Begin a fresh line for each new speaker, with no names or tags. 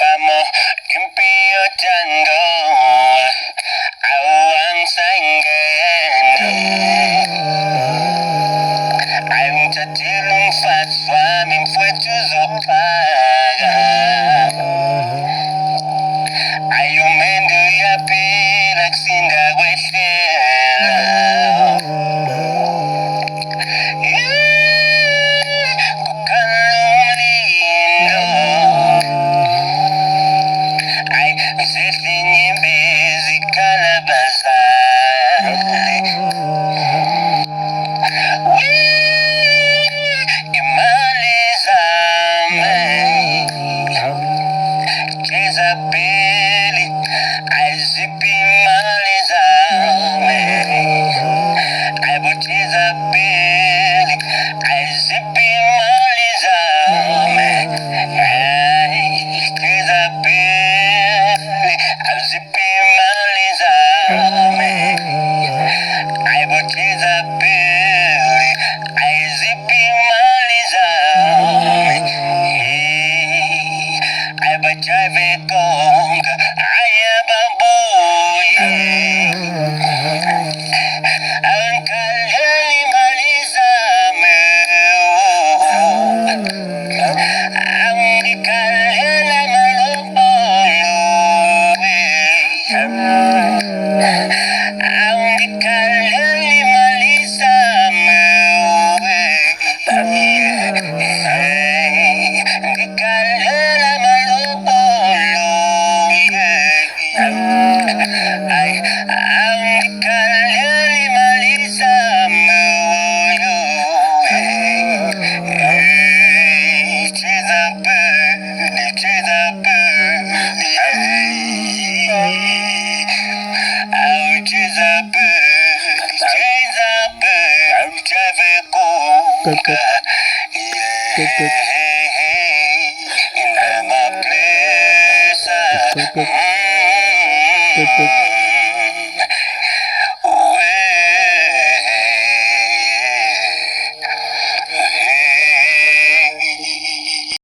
Kamu impian Django awang sanggendo Ayong tatilong fatwa min fue tuzopaga Ayong mendo ya pilak sinda wetela Bukan lindo Ay, seslinya busy kalabazan Imalizame Jezabeli Ay, zipi imalizame Ay, bu Jezabeli Ay, zipi imalizame Ay, Jezabeli Ay, zipi imalizame Ay, bu Jezabeli Ay, zipi imalizame Ay, bu Javekonga Ay, babuye Ang kalali malizame Ang ikalala malubolo Ang ikalali malizame Ang ikalala malubolo Ay, ang ikalali malizame
Good.